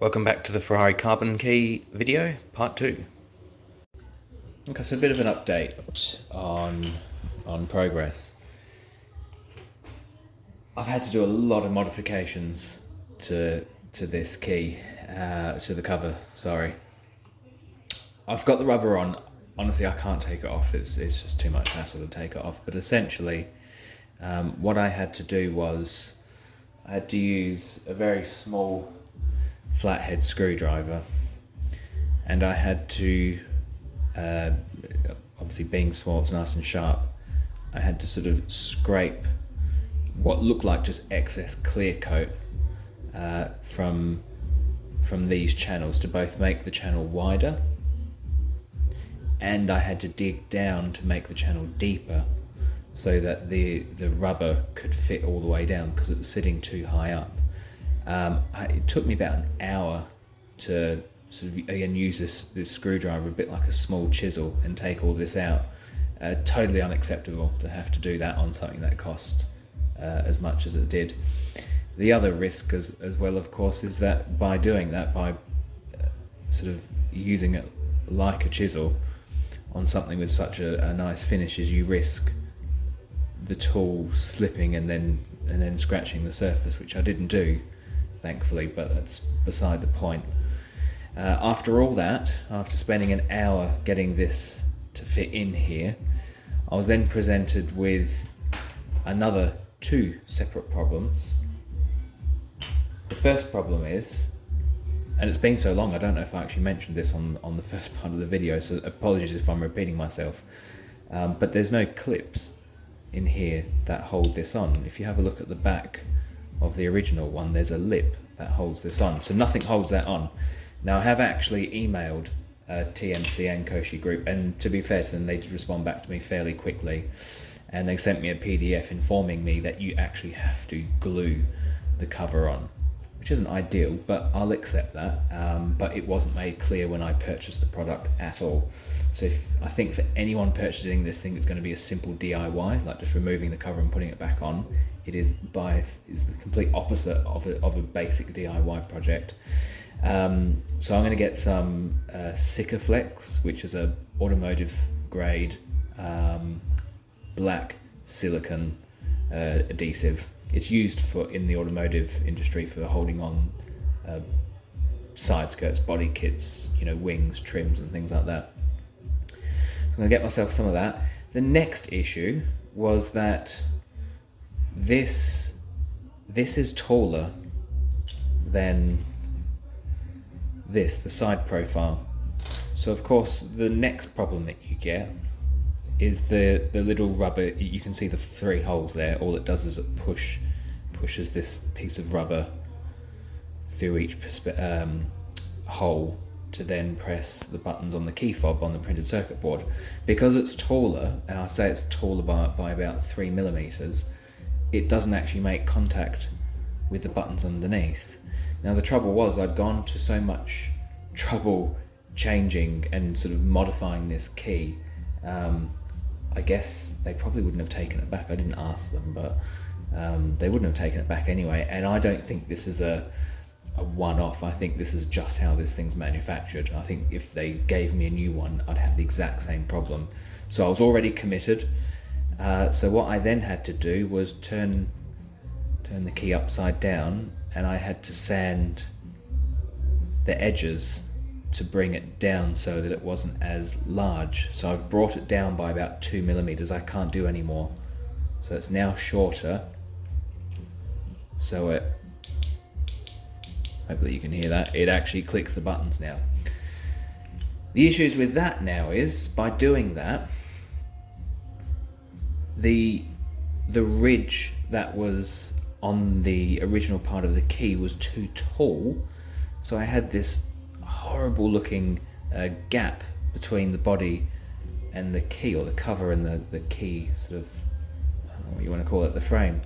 Welcome back to the Ferrari carbon key video, part 2. Okay, so a bit of an update on progress. I've had to do a lot of modifications to this key, to the cover, sorry. I've got the rubber on. Honestly, I can't take it off. It's just too much hassle to take it off. But essentially, what I had to do was I had to use a very small flathead screwdriver, and I had to, obviously being small, it's nice and sharp, I had to sort of scrape what looked like just excess clear coat from these channels to both make the channel wider, and I had to dig down to make the channel deeper so that the rubber could fit all the way down because it was sitting too high up. It took me about an hour to sort of, again, use this screwdriver a bit like a small chisel and take all this out. Totally unacceptable to have to do that on something that cost as much as it did. The other risk as well, of course, is that by doing that, by sort of using it like a chisel on something with such a nice finish, is you risk the tool slipping and then scratching the surface, which I didn't do, thankfully, but that's beside the point. After all that, after spending an hour getting this to fit in here, I was then presented with another 2 separate problems. The first problem is, and it's been so long, I don't know if I actually mentioned this on the first part of the video, so apologies if I'm repeating myself, but there's no clips in here that hold this on. If you have a look at the back of the original one, there's a lip that holds this on, so nothing holds that on. Now, I have actually emailed TMC and Koshigroup, and to be fair to them, they did respond back to me fairly quickly, and they sent me a PDF informing me that you actually have to glue the cover on, which isn't ideal, but I'll accept that. But it wasn't made clear when I purchased the product at all. So I think for anyone purchasing this thing, it's going to be a simple DIY, like just removing the cover and putting it back on. It is the complete opposite of a basic DIY project. So I'm going to get some Sikaflex, which is a automotive grade black silicone adhesive. It's used in the automotive industry for holding on side skirts, body kits, wings, trims and things like that. So I'm going to get myself some of that. The next issue was that this is taller than the side profile. So of course the next problem that you get is the little rubber. You can see the 3 holes there. All it does is it pushes this piece of rubber through each hole to then press the buttons on the key fob on the printed circuit board. Because it's taller, and I say it's taller by about 3 millimeters, it doesn't actually make contact with the buttons underneath. Now the trouble was, I'd gone to so much trouble changing and sort of modifying this key. I guess they probably wouldn't have taken it back. I didn't ask them, but they wouldn't have taken it back anyway. And I don't think this is a one-off. I think this is just how this thing's manufactured. I think if they gave me a new one, I'd have the exact same problem. So I was already committed. So what I then had to do was turn the key upside down, and I had to sand the edges to bring it down so that it wasn't as large. So I've brought it down by about 2 millimeters. I can't do any more. So it's now shorter. So hopefully you can hear that. It actually clicks the buttons now. The issues with that now is, by doing that, the ridge that was on the original part of the key was too tall. So I had this horrible looking gap between the body and the key, or the cover and the key, sort of, I don't know what you want to call it, the frame.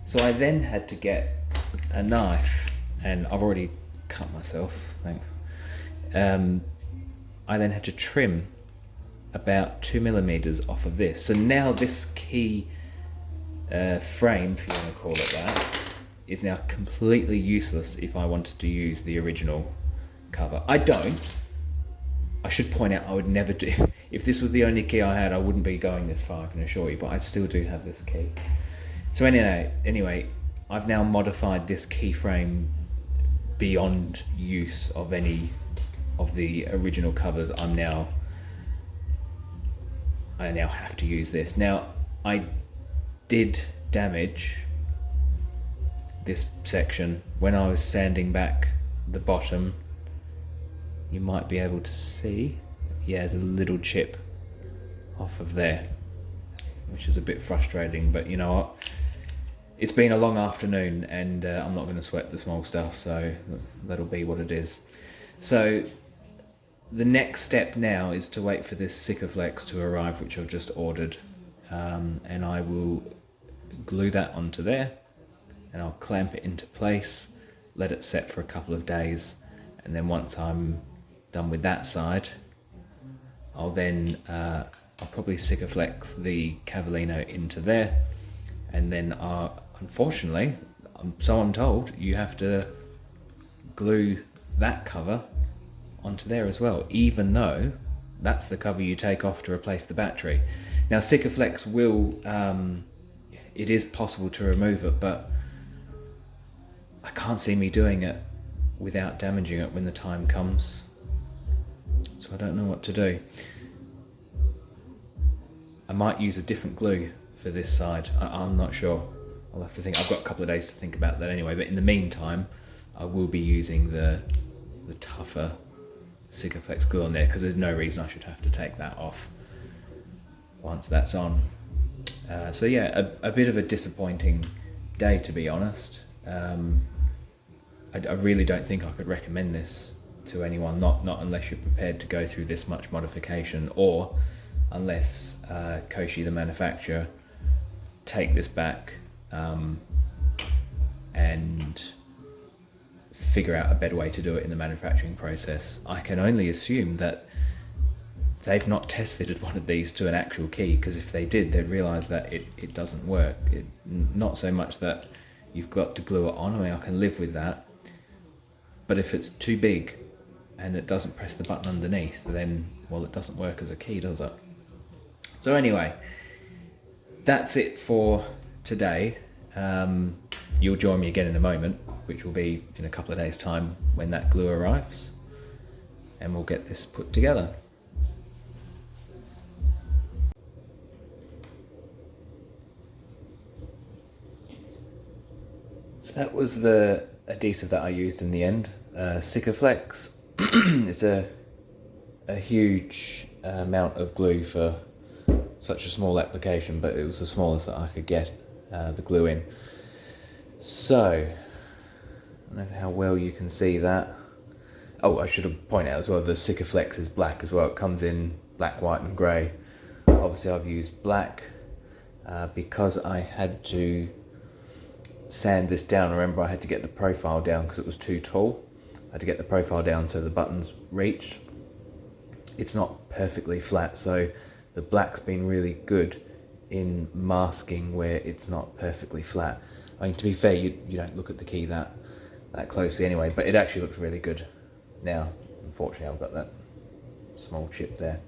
So I then had to get a knife, and I've already cut myself, thanks. I then had to trim about 2 millimeters off of this. So now this key frame, if you want to call it that, is now completely useless if I wanted to use the original cover. I don't. I should point out I would never do, if this was the only key I had, I wouldn't be going this far, I can assure you, but I still do have this key. So anyway, I've now modified this keyframe beyond use of any of the original covers. I now have to use this. Now, I did damage this section when I was sanding back the bottom. You might be able to see, yeah, there's a little chip off of there, which is a bit frustrating, but you know what? It's been a long afternoon and I'm not going to sweat the small stuff, so that'll be what it is. So the next step now is to wait for this Sikaflex to arrive, which I've just ordered, and I will glue that onto there and I'll clamp it into place, let it set for a couple of days, and then once I'm done with that side, I'll then I'll probably Sikaflex the Cavallino into there, and then unfortunately, so I'm told, you have to glue that cover onto there as well, even though that's the cover you take off to replace the battery. Now Sikaflex will, it is possible to remove it, but I can't see me doing it without damaging it when the time comes. So I don't know what to do. I might use a different glue for this side. I'm not sure. I'll have to think. I've got a couple of days to think about that anyway, but in the meantime, I will be using the tougher Sikaflex glue on there, because there's no reason I should have to take that off once that's on. So yeah, a bit of a disappointing day, to be honest. I really don't think I could recommend this to anyone, not unless you're prepared to go through this much modification, or unless Koshi, the manufacturer, take this back and figure out a better way to do it in the manufacturing process. I can only assume that they've not test fitted one of these to an actual key, because if they did, they'd realise that it doesn't work. Not so much that you've got to glue it on, I mean, I can live with that, but if it's too big and it doesn't press the button underneath, then, well, it doesn't work as a key, does it? So anyway, that's it for today. You'll join me again in a moment, which will be in a couple of days' time when that glue arrives, and we'll get this put together. So that was the adhesive that I used in the end. Sikaflex. It's a huge amount of glue for such a small application, but it was the smallest that I could get the glue in. So, I don't know how well you can see that. Oh, I should have pointed out as well, the Sikaflex is black as well. It comes in black, white and grey. Obviously I've used black because I had to sand this down. Remember, I had to get the profile down because it was too tall. I had to get the profile down so the buttons reached. It's not perfectly flat, so the black's been really good in masking where it's not perfectly flat. I mean, to be fair, you don't look at the key that closely anyway, but it actually looks really good now. Unfortunately, I've got that small chip there.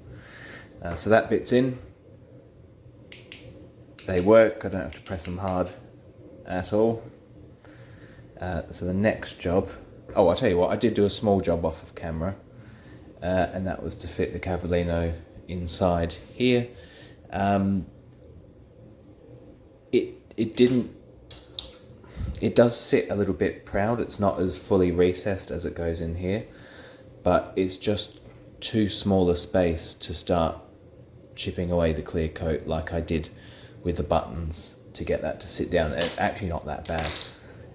So that bit's in. They work. I don't have to press them hard at all. So the next job, oh, I'll tell you what, I did do a small job off of camera, and that was to fit the Cavallino inside here. It does sit a little bit proud. It's not as fully recessed as it goes in here, but it's just too small a space to start chipping away the clear coat like I did with the buttons to get that to sit down. And it's actually not that bad,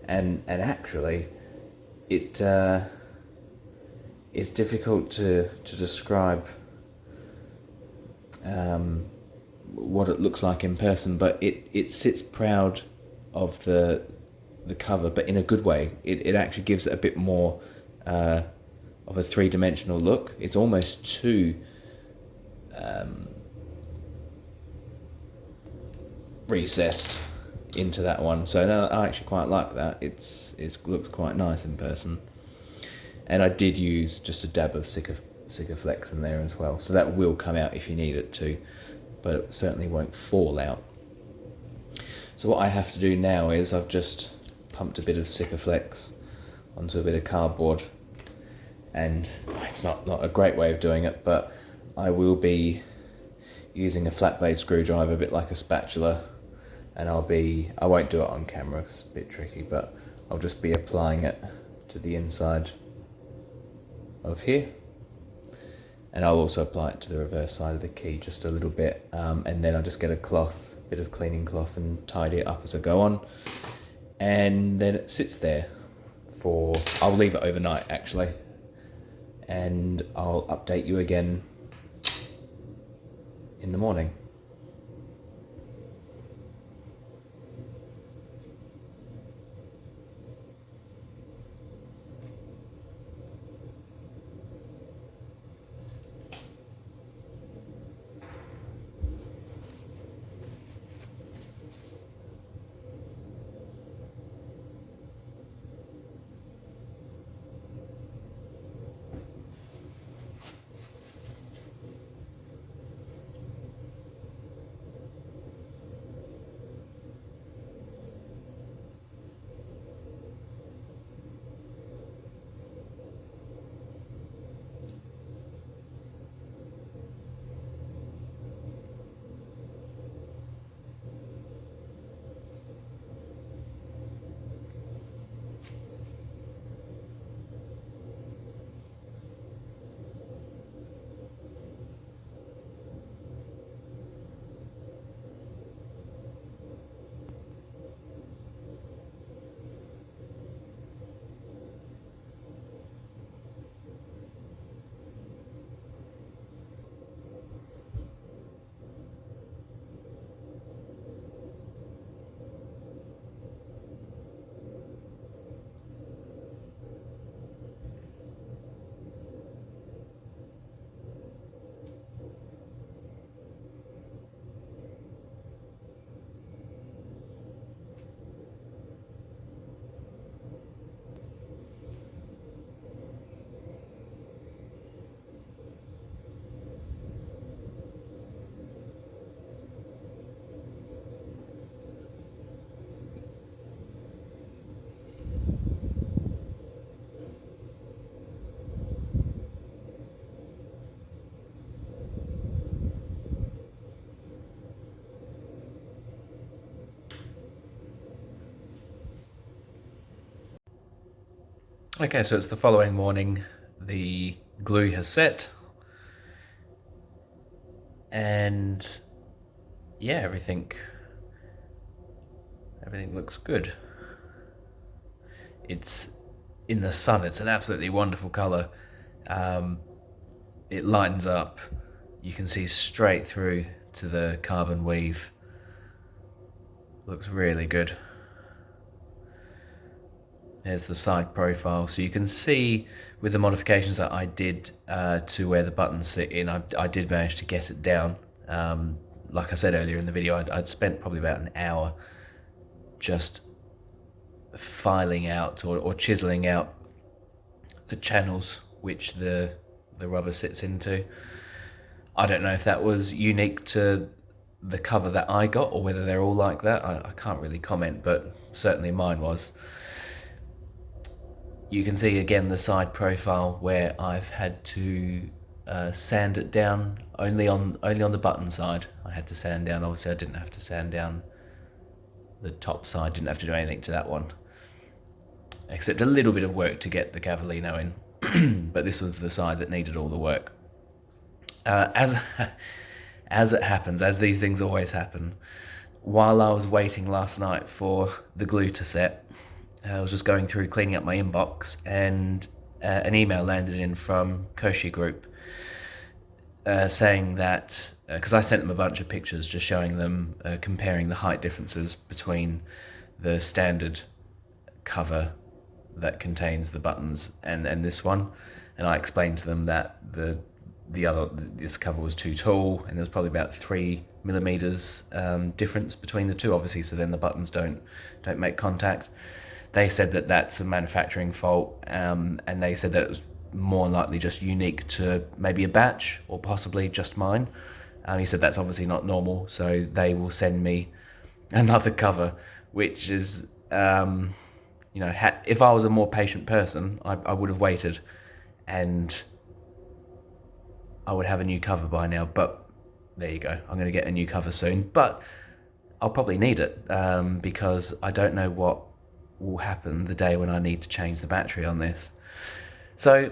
and actually it's difficult to describe what it looks like in person, but it sits proud of the cover, but in a good way. It actually gives it a bit more of a three-dimensional look. It's almost too recessed into that one. So no, I actually quite like that. It looks quite nice in person. And I did use just a dab of Sikaflex in there as well. So that will come out if you need it to, but it certainly won't fall out. So what I have to do now is I've just pumped a bit of Sikaflex onto a bit of cardboard, and it's not a great way of doing it, but I will be using a flat blade screwdriver, a bit like a spatula, and I won't do it on camera, it's a bit tricky, but I'll just be applying it to the inside of here, and I'll also apply it to the reverse side of the key just a little bit, and then I'll just get a bit of cleaning cloth and tidy it up as I go on, and then it sits there I'll leave it overnight actually, and I'll update you again in the morning. Okay, so it's the following morning. The glue has set, and yeah, everything looks good. It's in the sun, it's an absolutely wonderful color. It lightens up, you can see straight through to the carbon weave. Looks really good. There's the side profile, so you can see with the modifications that I did to where the buttons sit in, I did manage to get it down. Like I said earlier in the video, I'd spent probably about an hour just filing out or chiseling out the channels which the rubber sits into. I don't know if that was unique to the cover that I got or whether they're all like that. I can't really comment, but certainly mine was. You can see again the side profile where I've had to sand it down only on the button side. I had to sand down. Obviously I didn't have to sand down the top side, didn't have to do anything to that one, except a little bit of work to get the Cavallino in. But this was the side that needed all the work. As it happens, as these things always happen, while I was waiting last night for the glue to set, I was just going through cleaning up my inbox, and an email landed in from Koshigroup saying that, because I sent them a bunch of pictures just showing them, comparing the height differences between the standard cover that contains the buttons and this one, and I explained to them that this cover was too tall, and there was probably about 3 millimeters difference between the two, obviously, so then the buttons don't make contact. They said that that's a manufacturing fault, and they said that it was more likely just unique to maybe a batch or possibly just mine. He said that's obviously not normal, so they will send me another cover, which is, you know, if I was a more patient person, I would have waited, and I would have a new cover by now. But there you go, I'm going to get a new cover soon, but I'll probably need it, because I don't know what will happen the day when I need to change the battery on this. So,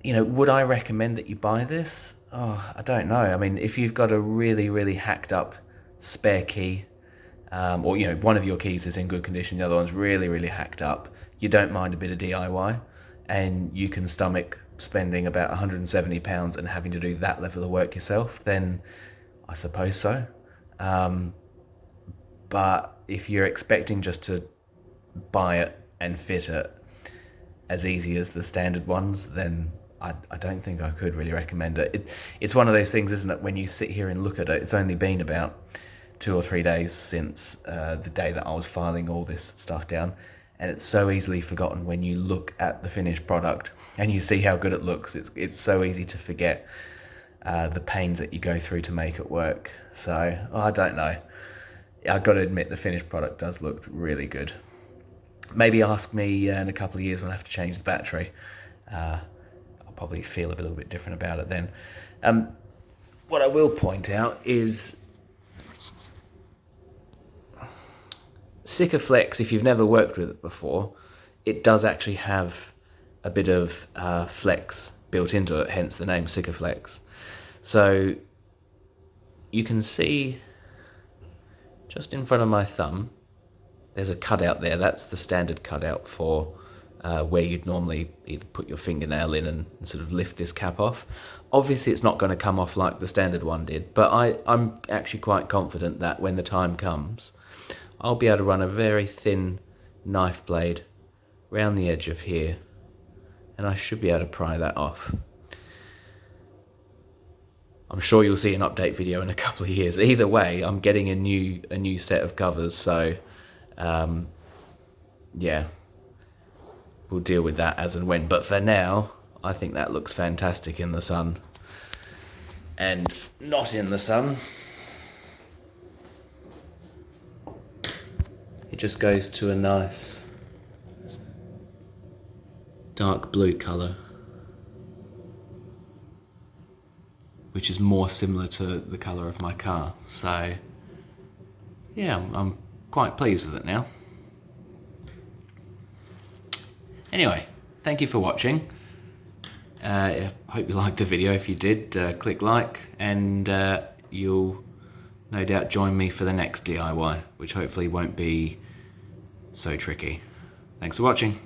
you know, would I recommend that you buy this? Oh, I don't know. I mean, if you've got a really, really hacked up spare key, or, you know, one of your keys is in good condition, the other one's really, really hacked up, you don't mind a bit of DIY, and you can stomach spending about £170 and having to do that level of work yourself, then I suppose so. But if you're expecting just to buy it and fit it as easy as the standard ones, then I don't think I could really recommend it. It's one of those things, isn't it, when you sit here and look at it, it's only been about 2 or 3 days since the day that I was filing all this stuff down, and it's so easily forgotten when you look at the finished product and you see how good it looks. It's so easy to forget the pains that you go through to make it work. So I don't know. I've got to admit, the finished product does look really good. Maybe ask me in a couple of years when I have to change the battery. I'll probably feel a little bit different about it then. What I will point out is Sikaflex, if you've never worked with it before, it does actually have a bit of flex built into it, hence the name Sikaflex. So you can see just in front of my thumb, there's a cutout there. That's the standard cutout for where you'd normally either put your fingernail in and sort of lift this cap off. Obviously it's not going to come off like the standard one did, but I'm actually quite confident that when the time comes, I'll be able to run a very thin knife blade around the edge of here, and I should be able to pry that off. I'm sure you'll see an update video in a couple of years. Either way, I'm getting a new set of covers, so yeah, we'll deal with that as and when. But for now, I think that looks fantastic in the sun. And not in the sun, it just goes to a nice dark blue colour, which is more similar to the colour of my car. So yeah, I'm quite pleased with it now. Anyway, thank you for watching. I hope you liked the video. If you did, click like, and you'll no doubt join me for the next DIY, which hopefully won't be so tricky. Thanks for watching.